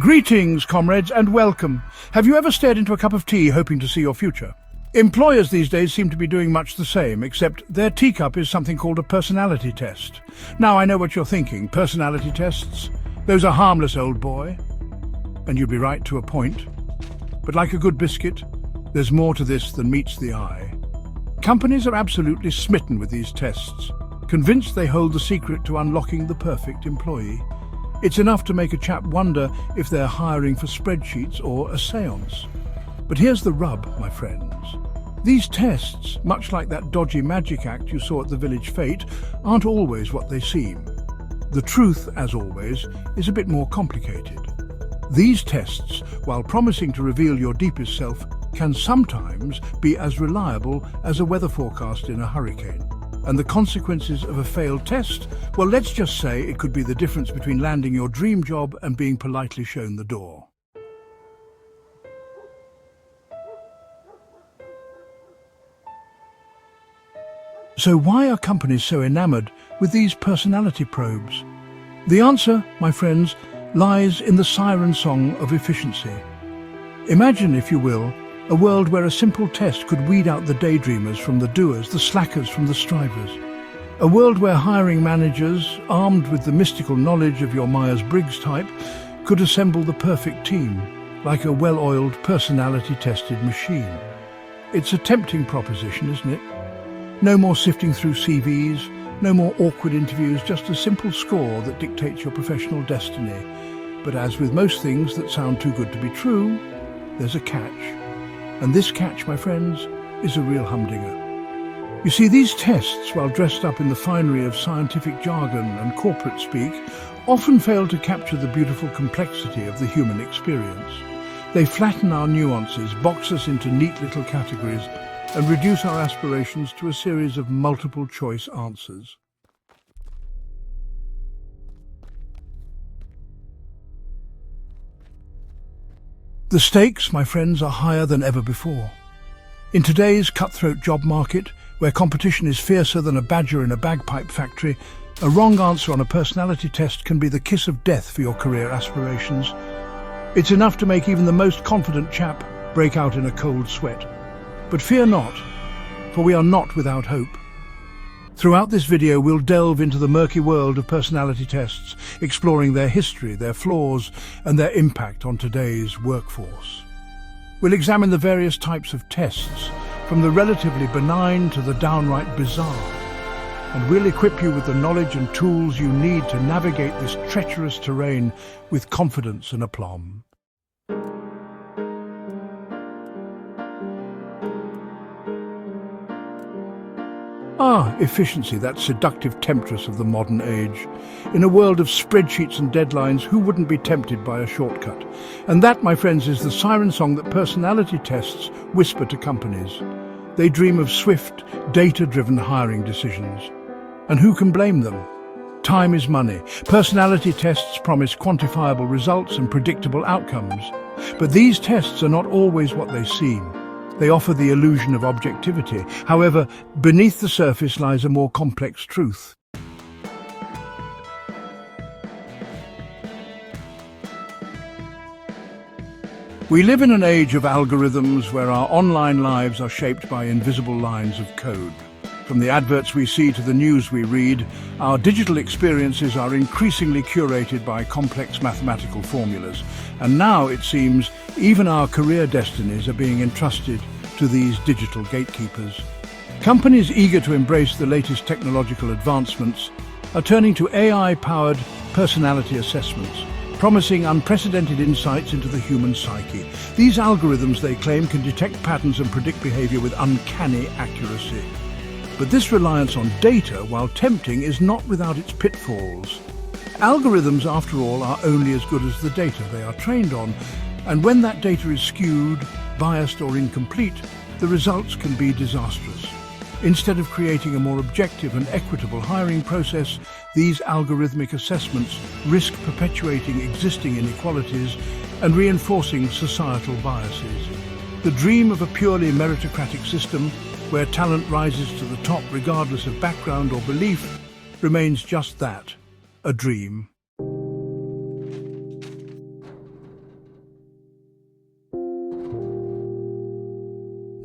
Greetings, comrades, and welcome. Have you ever stared into a cup of tea hoping to see your future? Employers these days seem to be doing much the same, except their teacup is something called a personality test. Now, I know what you're thinking. Personality tests? Those are harmless, old boy. And you'd be right to a point. But like a good biscuit, there's more to this than meets the eye. Companies are absolutely smitten with these tests, convinced they hold the secret to unlocking the perfect employee. It's enough to make a chap wonder if they're hiring for spreadsheets or a séance. But here's the rub, my friends. These tests, much like that dodgy magic act you saw at the Village Fete, aren't always what they seem. The truth, as always, is a bit more complicated. These tests, while promising to reveal your deepest self, can sometimes be as reliable as a weather forecast in a hurricane. And the consequences of a failed test? Well, let's just say it could be the difference between landing your dream job and being politely shown the door. So why are companies so enamored with these personality probes? The answer, my friends, lies in the siren song of efficiency. Imagine, if you will, a world where a simple test could weed out the daydreamers from the doers, the slackers from the strivers. A world where hiring managers, armed with the mystical knowledge of your Myers-Briggs type, could assemble the perfect team, like a well-oiled, personality-tested machine. It's a tempting proposition, isn't it? No more sifting through CVs, no more awkward interviews, just a simple score that dictates your professional destiny. But as with most things that sound too good to be true, there's a catch. And this catch, my friends, is a real humdinger. You see, these tests, while dressed up in the finery of scientific jargon and corporate speak, often fail to capture the beautiful complexity of the human experience. They flatten our nuances, box us into neat little categories, and reduce our aspirations to a series of multiple-choice answers. The stakes, my friends, are higher than ever before. In today's cutthroat job market, where competition is fiercer than a badger in a bagpipe factory, a wrong answer on a personality test can be the kiss of death for your career aspirations. It's enough to make even the most confident chap break out in a cold sweat. But fear not, for we are not without hope. Throughout this video, we'll delve into the murky world of personality tests, exploring their history, their flaws, and their impact on today's workforce. We'll examine the various types of tests, from the relatively benign to the downright bizarre. And we'll equip you with the knowledge and tools you need to navigate this treacherous terrain with confidence and aplomb. Efficiency, that seductive temptress of the modern age. In a world of spreadsheets and deadlines, who wouldn't be tempted by a shortcut? And that, my friends, is the siren song that personality tests whisper to companies. They dream of swift, data-driven hiring decisions. And who can blame them? Time is money. Personality tests promise quantifiable results and predictable outcomes. But these tests are not always what they seem. They offer the illusion of objectivity. However, beneath the surface lies a more complex truth. We live in an age of algorithms where our online lives are shaped by invisible lines of code. From the adverts we see to the news we read, our digital experiences are increasingly curated by complex mathematical formulas. And now, it seems, even our career destinies are being entrusted to these digital gatekeepers. Companies eager to embrace the latest technological advancements are turning to AI-powered personality assessments, promising unprecedented insights into the human psyche. These algorithms, they claim, can detect patterns and predict behavior with uncanny accuracy. But this reliance on data, while tempting, is not without its pitfalls. Algorithms, after all, are only as good as the data they are trained on, and when that data is skewed, biased or incomplete, the results can be disastrous. Instead of creating a more objective and equitable hiring process, these algorithmic assessments risk perpetuating existing inequalities and reinforcing societal biases. The dream of a purely meritocratic system, where talent rises to the top regardless of background or belief, remains just that, a dream.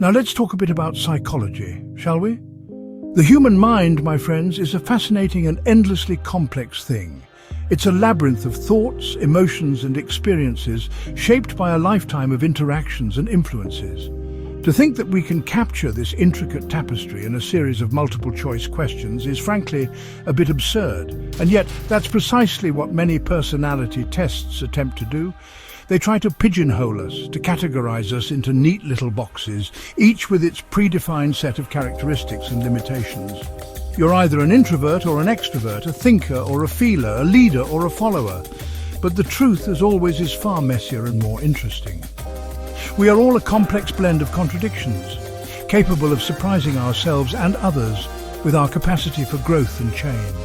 Now let's talk a bit about psychology, shall we? The human mind, my friends, is a fascinating and endlessly complex thing. It's a labyrinth of thoughts, emotions, and experiences shaped by a lifetime of interactions and influences. To think that we can capture this intricate tapestry in a series of multiple-choice questions is frankly a bit absurd. And yet, that's precisely what many personality tests attempt to do. They try to pigeonhole us, to categorize us into neat little boxes, each with its predefined set of characteristics and limitations. You're either an introvert or an extrovert, a thinker or a feeler, a leader or a follower. But the truth, as always, is far messier and more interesting. We are all a complex blend of contradictions, capable of surprising ourselves and others with our capacity for growth and change.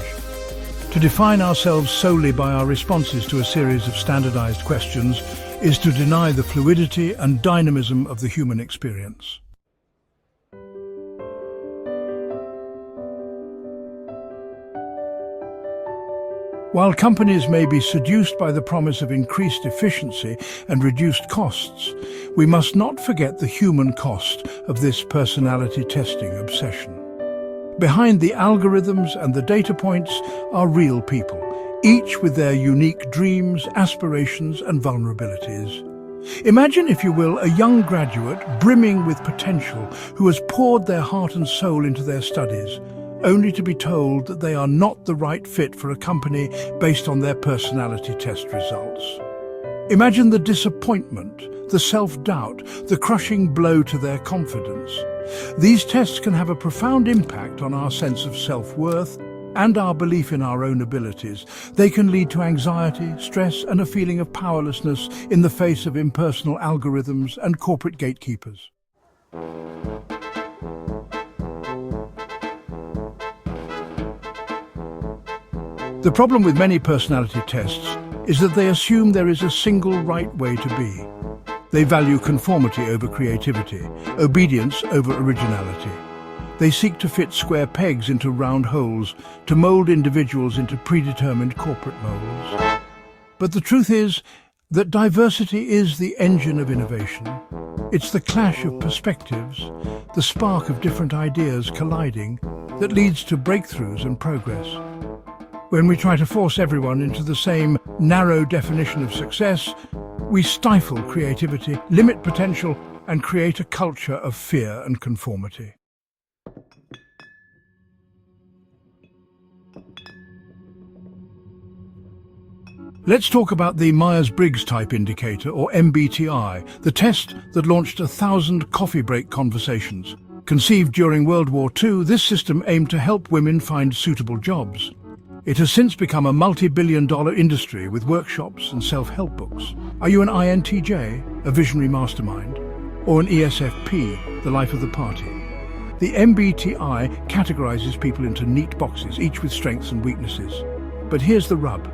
To define ourselves solely by our responses to a series of standardized questions is to deny the fluidity and dynamism of the human experience. While companies may be seduced by the promise of increased efficiency and reduced costs, we must not forget the human cost of this personality testing obsession. Behind the algorithms and the data points are real people, each with their unique dreams, aspirations, and vulnerabilities. Imagine, if you will, a young graduate brimming with potential who has poured their heart and soul into their studies, only to be told that they are not the right fit for a company based on their personality test results. Imagine the disappointment, the self-doubt, the crushing blow to their confidence. These tests can have a profound impact on our sense of self-worth and our belief in our own abilities. They can lead to anxiety, stress, and a feeling of powerlessness in the face of impersonal algorithms and corporate gatekeepers. The problem with many personality tests is that they assume there is a single right way to be. They value conformity over creativity, obedience over originality. They seek to fit square pegs into round holes, to mold individuals into predetermined corporate molds. But the truth is that diversity is the engine of innovation. It's the clash of perspectives, the spark of different ideas colliding, that leads to breakthroughs and progress. When we try to force everyone into the same narrow definition of success, we stifle creativity, limit potential, and create a culture of fear and conformity. Let's talk about the Myers-Briggs Type Indicator, or MBTI, the test that launched 1,000 coffee break conversations. Conceived during World War II, this system aimed to help women find suitable jobs. It has since become a multi-billion-dollar industry with workshops and self-help books. Are you an INTJ, a visionary mastermind, or an ESFP, the life of the party? The MBTI categorizes people into neat boxes, each with strengths and weaknesses. But here's the rub.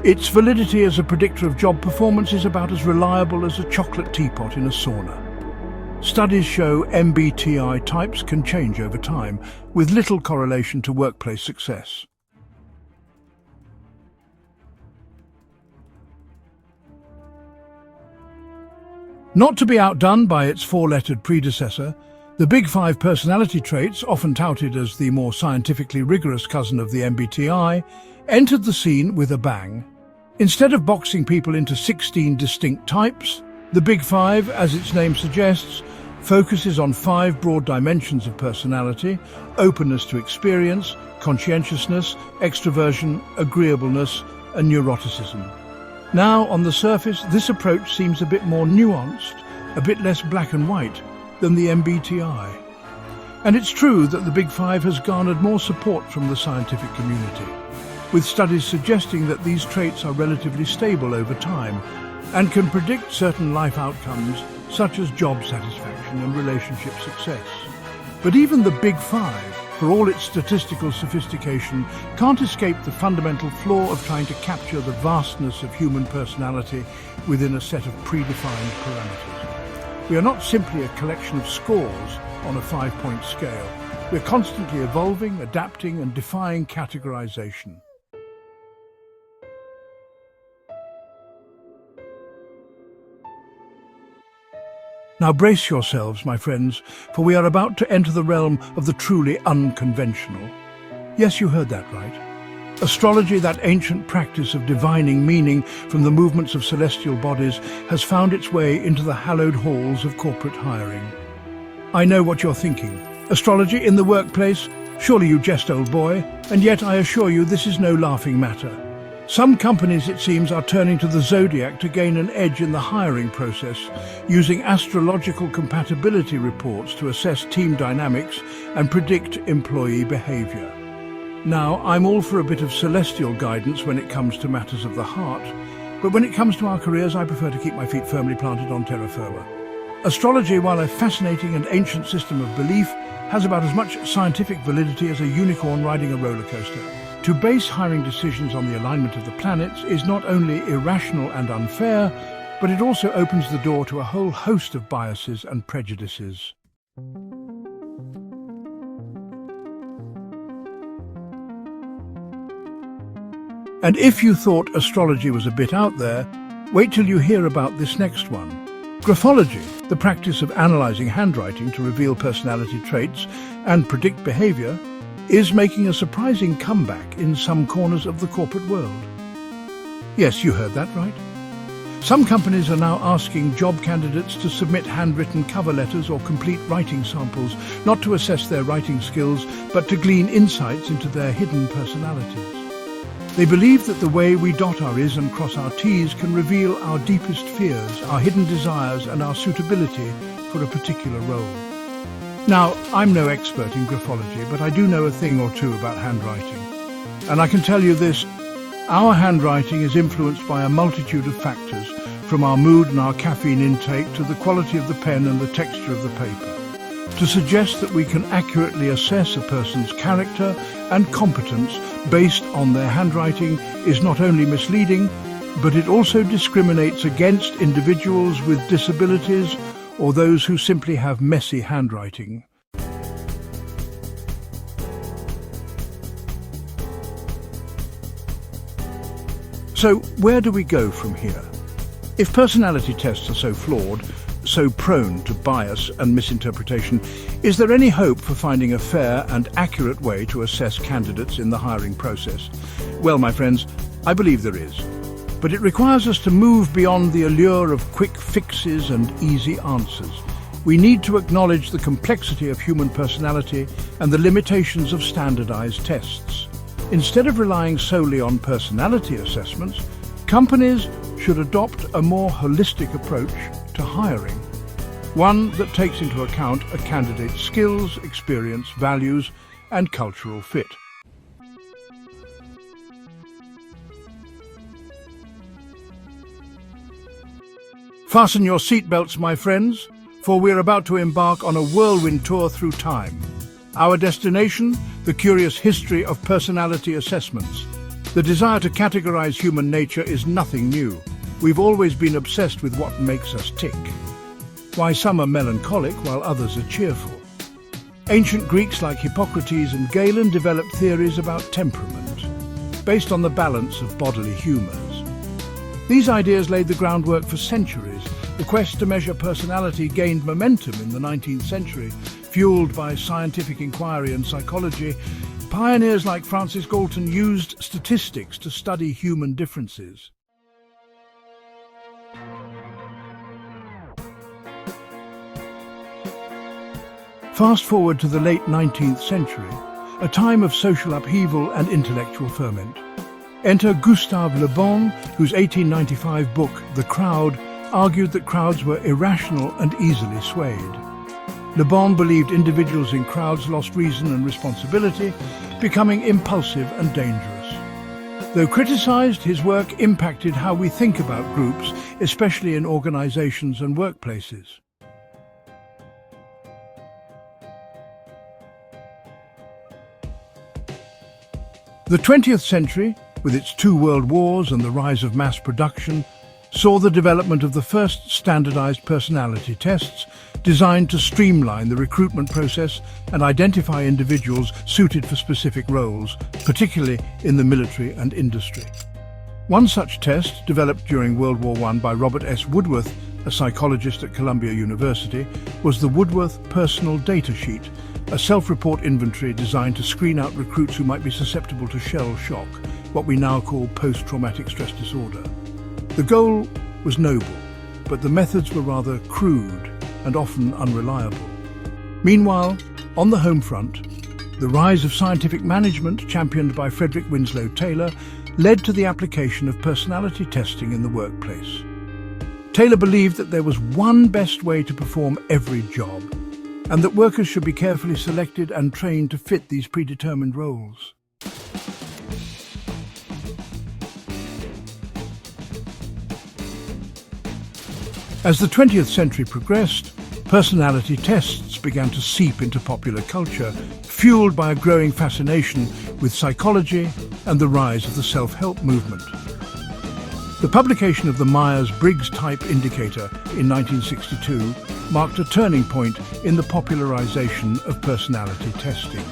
Its validity as a predictor of job performance is about as reliable as a chocolate teapot in a sauna. Studies show MBTI types can change over time, with little correlation to workplace success. Not to be outdone by its four-lettered predecessor, the Big Five personality traits, often touted as the more scientifically rigorous cousin of the MBTI, entered the scene with a bang. Instead of boxing people into 16 distinct types, the Big Five, as its name suggests, focuses on 5 broad dimensions of personality: openness to experience, conscientiousness, extroversion, agreeableness, and neuroticism. Now, on the surface, this approach seems a bit more nuanced, a bit less black and white than the MBTI. And it's true that the Big Five has garnered more support from the scientific community, with studies suggesting that these traits are relatively stable over time and can predict certain life outcomes such as job satisfaction and relationship success. But even the Big Five, for all its statistical sophistication, can't escape the fundamental flaw of trying to capture the vastness of human personality within a set of predefined parameters. We are not simply a collection of scores on a 5-point scale. We're constantly evolving, adapting, and defying categorization. Now brace yourselves, my friends, for we are about to enter the realm of the truly unconventional. Yes, you heard that right. Astrology, that ancient practice of divining meaning from the movements of celestial bodies, has found its way into the hallowed halls of corporate hiring. I know what you're thinking. Astrology in the workplace? Surely you jest, old boy. And yet I assure you this is no laughing matter. Some companies, it seems, are turning to the zodiac to gain an edge in the hiring process, using astrological compatibility reports to assess team dynamics and predict employee behavior. Now, I'm all for a bit of celestial guidance when it comes to matters of the heart, but when it comes to our careers, I prefer to keep my feet firmly planted on terra firma. Astrology, while a fascinating and ancient system of belief, has about as much scientific validity as a unicorn riding a roller coaster. To base hiring decisions on the alignment of the planets is not only irrational and unfair, but it also opens the door to a whole host of biases and prejudices. And if you thought astrology was a bit out there, wait till you hear about this next one. Graphology, the practice of analyzing handwriting to reveal personality traits and predict behavior, is making a surprising comeback in some corners of the corporate world. Yes, you heard that right. Some companies are now asking job candidates to submit handwritten cover letters or complete writing samples, not to assess their writing skills, but to glean insights into their hidden personalities. They believe that the way we dot our I's and cross our T's can reveal our deepest fears, our hidden desires, and our suitability for a particular role. Now, I'm no expert in graphology, but I do know a thing or two about handwriting. And I can tell you this, our handwriting is influenced by a multitude of factors, from our mood and our caffeine intake to the quality of the pen and the texture of the paper. To suggest that we can accurately assess a person's character and competence based on their handwriting is not only misleading, but it also discriminates against individuals with disabilities or those who simply have messy handwriting. So, where do we go from here? If personality tests are so flawed, so prone to bias and misinterpretation, is there any hope for finding a fair and accurate way to assess candidates in the hiring process? Well, my friends, I believe there is. But it requires us to move beyond the allure of quick fixes and easy answers. We need to acknowledge the complexity of human personality and the limitations of standardized tests. Instead of relying solely on personality assessments, companies should adopt a more holistic approach to hiring, one that takes into account a candidate's skills, experience, values, and cultural fit. Fasten your seatbelts, my friends, for we're about to embark on a whirlwind tour through time. Our destination, the curious history of personality assessments. The desire to categorize human nature is nothing new. We've always been obsessed with what makes us tick. Why some are melancholic while others are cheerful. Ancient Greeks like Hippocrates and Galen developed theories about temperament, based on the balance of bodily humours. These ideas laid the groundwork for centuries. The quest to measure personality gained momentum in the 19th century, fueled by scientific inquiry and psychology. Pioneers like Francis Galton used statistics to study human differences. Fast forward to the late 19th century, a time of social upheaval and intellectual ferment. Enter Gustave Le Bon, whose 1895 book, The Crowd, argued that crowds were irrational and easily swayed. Le Bon believed individuals in crowds lost reason and responsibility, becoming impulsive and dangerous. Though criticized, his work impacted how we think about groups, especially in organizations and workplaces. The 20th century, with its 2 world wars and the rise of mass production, saw the development of the first standardized personality tests designed to streamline the recruitment process and identify individuals suited for specific roles, particularly in the military and industry. One such test, developed during World War I by Robert S. Woodworth a psychologist at Columbia University, was the Woodworth Personal Data Sheet, a self-report inventory designed to screen out recruits who might be susceptible to shell shock, what we now call post-traumatic stress disorder. The goal was noble, but the methods were rather crude and often unreliable. Meanwhile, on the home front, the rise of scientific management, championed by Frederick Winslow Taylor, led to the application of personality testing in the workplace. Taylor believed that there was one best way to perform every job, and that workers should be carefully selected and trained to fit these predetermined roles. As the 20th century progressed, personality tests began to seep into popular culture, fueled by a growing fascination with psychology and the rise of the self-help movement. The publication of the Myers-Briggs Type Indicator in 1962 marked a turning point in the popularization of personality testing.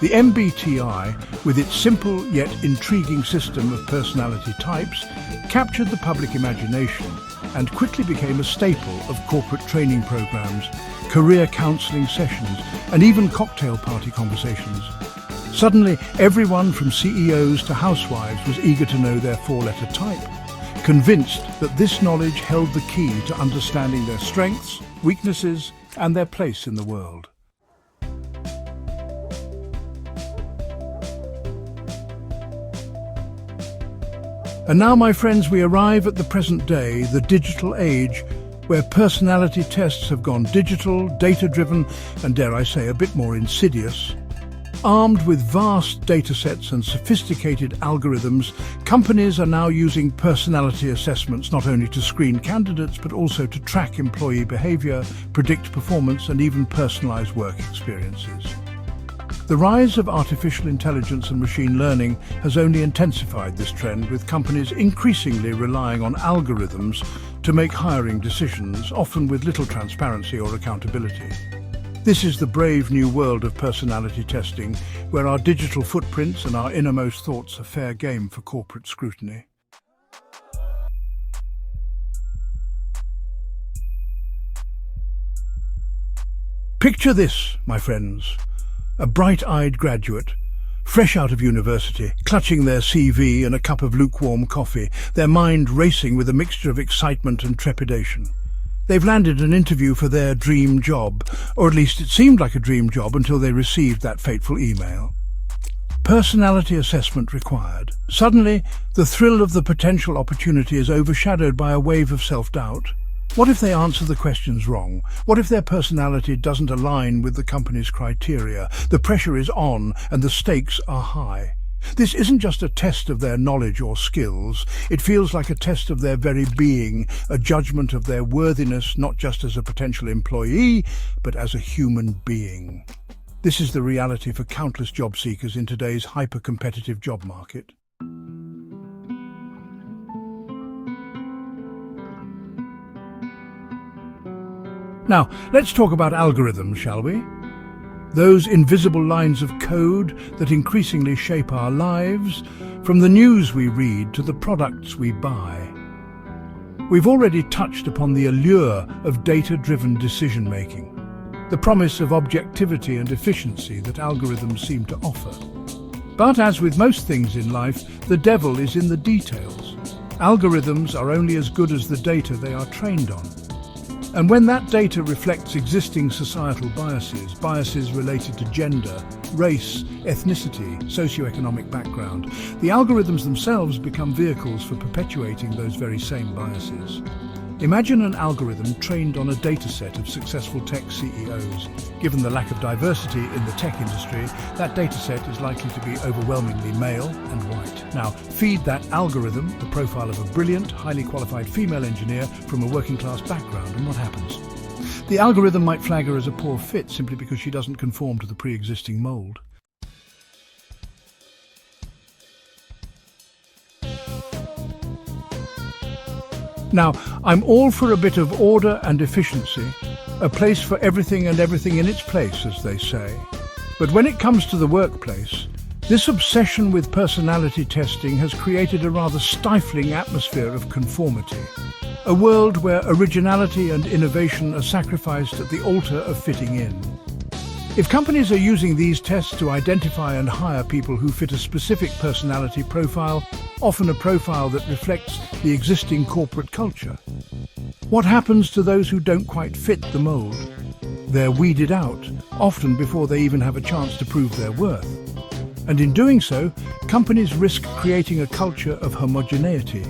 The MBTI, with its simple yet intriguing system of personality types, captured the public imagination and quickly became a staple of corporate training programs, career counseling sessions, and even cocktail party conversations. Suddenly, everyone from CEOs to housewives was eager to know their four-letter type, convinced that this knowledge held the key to understanding their strengths, weaknesses, and their place in the world. And now, my friends, we arrive at the present day, the digital age, where personality tests have gone digital, data-driven, and dare I say, a bit more insidious. Armed with vast datasets and sophisticated algorithms, companies are now using personality assessments not only to screen candidates, but also to track employee behavior, predict performance, and even personalize work experiences. The rise of artificial intelligence and machine learning has only intensified this trend, with companies increasingly relying on algorithms to make hiring decisions, often with little transparency or accountability. This is the brave new world of personality testing, where our digital footprints and our innermost thoughts are fair game for corporate scrutiny. Picture this, my friends. A bright-eyed graduate, fresh out of university, clutching their CV and a cup of lukewarm coffee, their mind racing with a mixture of excitement and trepidation. They've landed an interview for their dream job, or at least it seemed like a dream job until they received that fateful email. Personality assessment required. Suddenly, the thrill of the potential opportunity is overshadowed by a wave of self-doubt. What if they answer the questions wrong? What if their personality doesn't align with the company's criteria? The pressure is on and the stakes are high. This isn't just a test of their knowledge or skills. It feels like a test of their very being, a judgment of their worthiness, not just as a potential employee, but as a human being. This is the reality for countless job seekers in today's hyper-competitive job market. Now, let's talk about algorithms, shall we? Those invisible lines of code that increasingly shape our lives, from the news we read to the products we buy. We've already touched upon the allure of data-driven decision-making, the promise of objectivity and efficiency that algorithms seem to offer. But as with most things in life, the devil is in the details. Algorithms are only as good as the data they are trained on. And when that data reflects existing societal biases related to gender, race, ethnicity, socioeconomic background, the algorithms themselves become vehicles for perpetuating those very same biases. Imagine an algorithm trained on a dataset of successful tech CEOs. Given the lack of diversity in the tech industry, that dataset is likely to be overwhelmingly male and white. Now, feed that algorithm the profile of a brilliant, highly qualified female engineer from a working-class background, and what happens? The algorithm might flag her as a poor fit simply because she doesn't conform to the pre-existing mold. Now, I'm all for a bit of order and efficiency, a place for everything and everything in its place, as they say. But when it comes to the workplace, this obsession with personality testing has created a rather stifling atmosphere of conformity. A world where originality and innovation are sacrificed at the altar of fitting in. If companies are using these tests to identify and hire people who fit a specific personality profile, often a profile that reflects the existing corporate culture, what happens to those who don't quite fit the mold? They're weeded out, often before they even have a chance to prove their worth. And in doing so, companies risk creating a culture of homogeneity,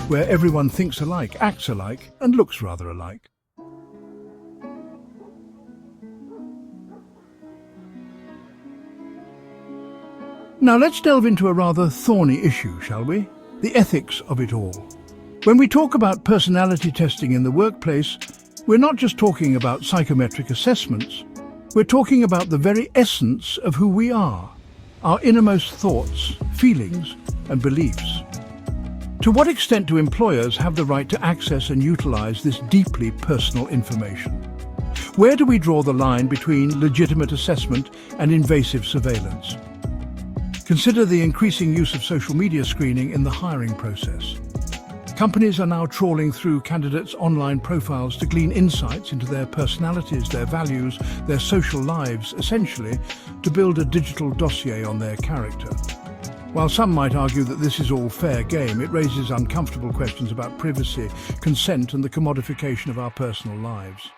where everyone thinks alike, acts alike, and looks rather alike. Now let's delve into a rather thorny issue, shall we? The ethics of it all. When we talk about personality testing in the workplace, we're not just talking about psychometric assessments. We're talking about the very essence of who we are, our innermost thoughts, feelings, and beliefs. To what extent do employers have the right to access and utilize this deeply personal information? Where do we draw the line between legitimate assessment and invasive surveillance? Consider the increasing use of social media screening in the hiring process. Companies are now trawling through candidates' online profiles to glean insights into their personalities, their values, their social lives, essentially to build a digital dossier on their character. While some might argue that this is all fair game, it raises uncomfortable questions about privacy, consent, and the commodification of our personal lives.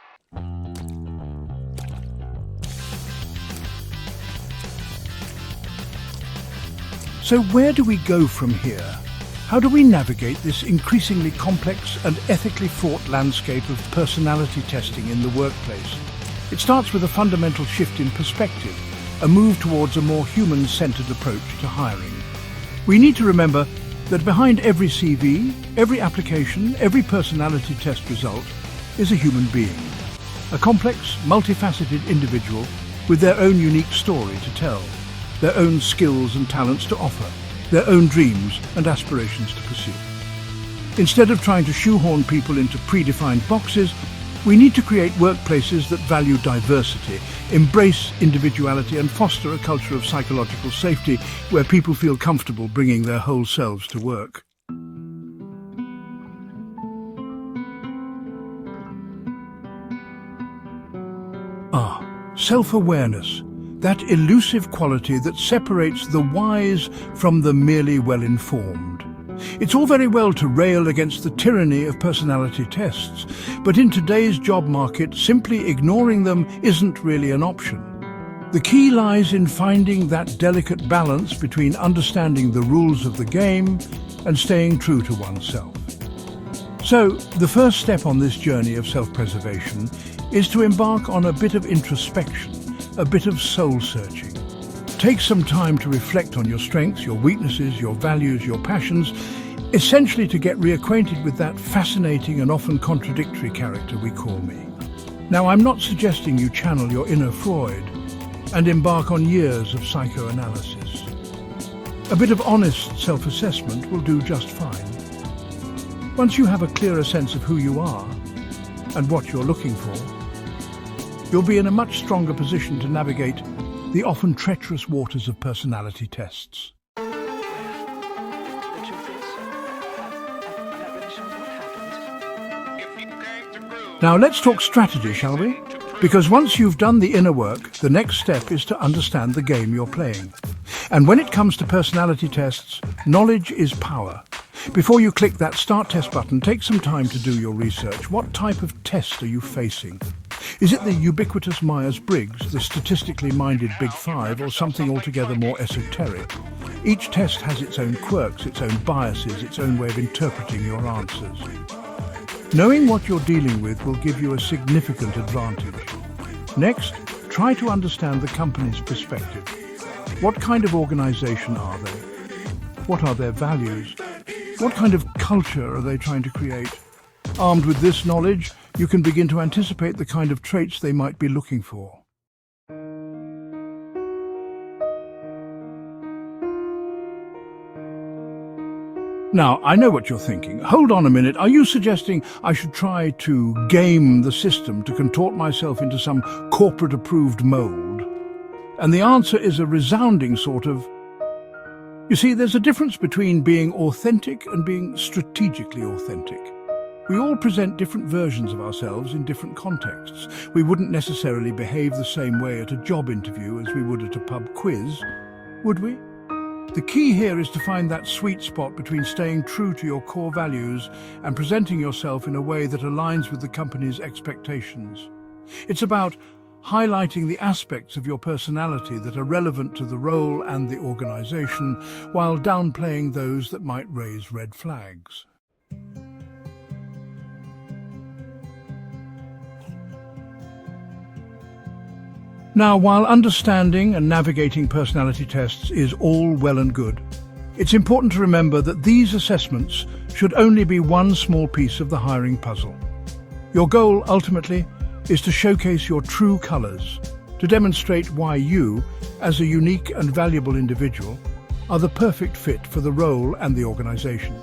So where do we go from here? How do we navigate this increasingly complex and ethically fraught landscape of personality testing in the workplace? It starts with a fundamental shift in perspective, a move towards a more human-centered approach to hiring. We need to remember that behind every CV, every application, every personality test result is a human being. A complex, multifaceted individual with their own unique story to tell, their own skills and talents to offer, their own dreams and aspirations to pursue. Instead of trying to shoehorn people into predefined boxes, we need to create workplaces that value diversity, embrace individuality, and foster a culture of psychological safety where people feel comfortable bringing their whole selves to work. Self-awareness. That elusive quality that separates the wise from the merely well-informed. It's all very well to rail against the tyranny of personality tests, but in today's job market, simply ignoring them isn't really an option. The key lies in finding that delicate balance between understanding the rules of the game and staying true to oneself. So, the first step on this journey of self-preservation is to embark on a bit of introspection, a bit of soul-searching. Take some time to reflect on your strengths, your weaknesses, your values, your passions, essentially to get reacquainted with that fascinating and often contradictory character we call me. Now, I'm not suggesting you channel your inner Freud and embark on years of psychoanalysis. A bit of honest self-assessment will do just fine. Once you have a clearer sense of who you are and what you're looking for, you'll be in a much stronger position to navigate the often treacherous waters of personality tests. Now let's talk strategy, shall we? Because once you've done the inner work, the next step is to understand the game you're playing. And when it comes to personality tests, knowledge is power. Before you click that Start Test button, take some time to do your research. What type of test are you facing? Is it the ubiquitous Myers-Briggs, the statistically minded Big Five, or something altogether more esoteric? Each test has its own quirks, its own biases, its own way of interpreting your answers. Knowing what you're dealing with will give you a significant advantage. Next, try to understand the company's perspective. What kind of organization are they? What are their values? What kind of culture are they trying to create? Armed with this knowledge, you can begin to anticipate the kind of traits they might be looking for. Now, I know what you're thinking. Hold on a minute. Are you suggesting I should try to game the system to contort myself into some corporate-approved mold? And the answer is a resounding sort of... You see, there's a difference between being authentic and being strategically authentic. We all present different versions of ourselves in different contexts. We wouldn't necessarily behave the same way at a job interview as we would at a pub quiz, would we? The key here is to find that sweet spot between staying true to your core values and presenting yourself in a way that aligns with the company's expectations. It's about highlighting the aspects of your personality that are relevant to the role and the organization, while downplaying those that might raise red flags. Now, while understanding and navigating personality tests is all well and good, it's important to remember that these assessments should only be one small piece of the hiring puzzle. Your goal, ultimately, is to showcase your true colors, to demonstrate why you, as a unique and valuable individual, are the perfect fit for the role and the organization.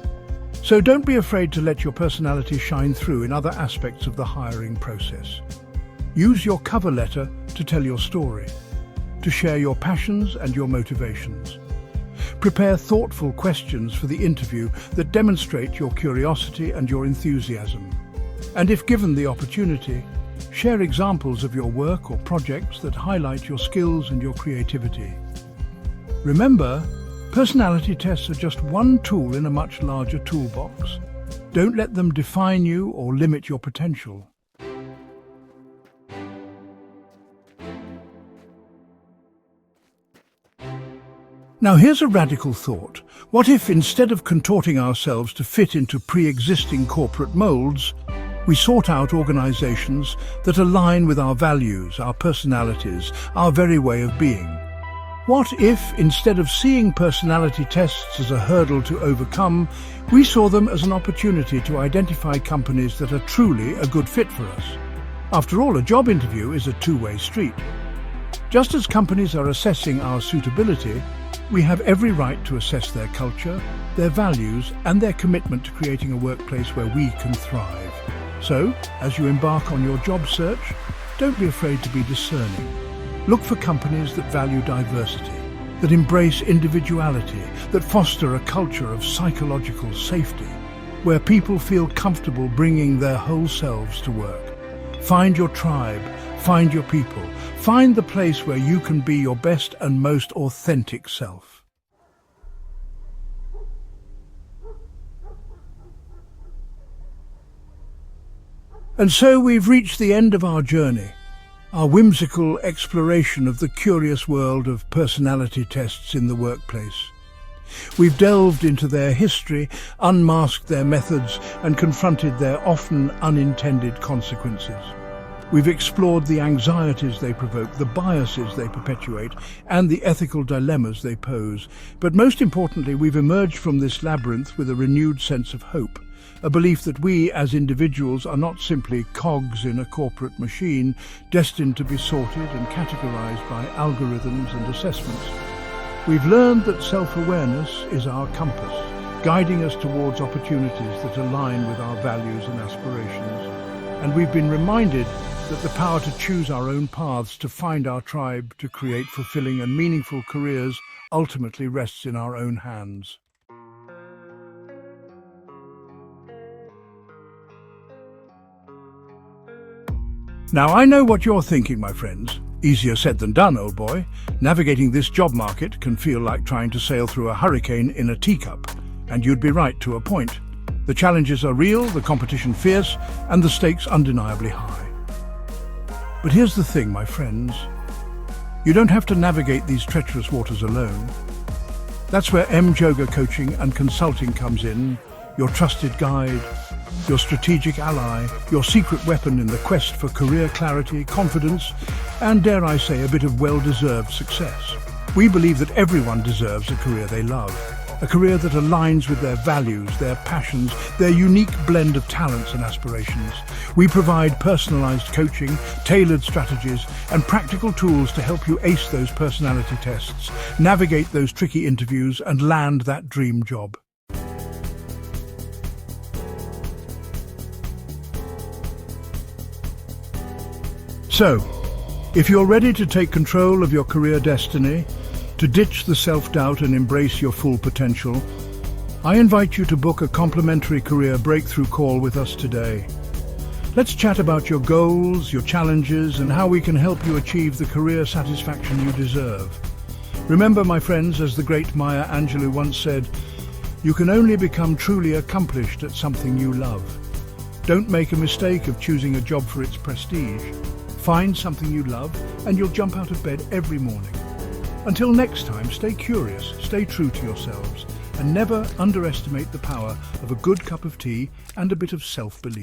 So don't be afraid to let your personality shine through in other aspects of the hiring process. Use your cover letter to tell your story, to share your passions and your motivations. Prepare thoughtful questions for the interview that demonstrate your curiosity and your enthusiasm. And if given the opportunity, share examples of your work or projects that highlight your skills and your creativity. Remember, personality tests are just one tool in a much larger toolbox. Don't let them define you or limit your potential. Now here's a radical thought. What if, instead of contorting ourselves to fit into pre-existing corporate molds, we sought out organizations that align with our values, our personalities, our very way of being? What if, instead of seeing personality tests as a hurdle to overcome, we saw them as an opportunity to identify companies that are truly a good fit for us? After all, a job interview is a two-way street. Just as companies are assessing our suitability, we have every right to assess their culture, their values, and their commitment to creating a workplace where we can thrive. So, as you embark on your job search, don't be afraid to be discerning. Look for companies that value diversity, that embrace individuality, that foster a culture of psychological safety, where people feel comfortable bringing their whole selves to work. Find your tribe, find your people, find the place where you can be your best and most authentic self. And so we've reached the end of our journey, our whimsical exploration of the curious world of personality tests in the workplace. We've delved into their history, unmasked their methods, and confronted their often unintended consequences. We've explored the anxieties they provoke, the biases they perpetuate, and the ethical dilemmas they pose. But most importantly, we've emerged from this labyrinth with a renewed sense of hope, a belief that we as individuals are not simply cogs in a corporate machine destined to be sorted and categorized by algorithms and assessments. We've learned that self-awareness is our compass, guiding us towards opportunities that align with our values and aspirations. And we've been reminded that the power to choose our own paths, to find our tribe, to create fulfilling and meaningful careers ultimately rests in our own hands. Now, I know what you're thinking, my friends. Easier said than done, old boy. Navigating this job market can feel like trying to sail through a hurricane in a teacup. And you'd be right to a point. The challenges are real, the competition fierce, and the stakes undeniably high. But here's the thing, my friends. You don't have to navigate these treacherous waters alone. That's where M-Yoga Coaching and Consulting comes in, your trusted guide, your strategic ally, your secret weapon in the quest for career clarity, confidence, and, dare I say, a bit of well-deserved success. We believe that everyone deserves a career they love, a career that aligns with their values, their passions, their unique blend of talents and aspirations. We provide personalized coaching, tailored strategies, and practical tools to help you ace those personality tests, navigate those tricky interviews, and land that dream job. So, if you're ready to take control of your career destiny, to ditch the self-doubt and embrace your full potential, I invite you to book a complimentary career breakthrough call with us today. Let's chat about your goals, your challenges, and how we can help you achieve the career satisfaction you deserve. Remember, my friends, as the great Maya Angelou once said, you can only become truly accomplished at something you love. Don't make a mistake of choosing a job for its prestige. Find something you love and you'll jump out of bed every morning. Until next time, stay curious, stay true to yourselves, and never underestimate the power of a good cup of tea and a bit of self-belief.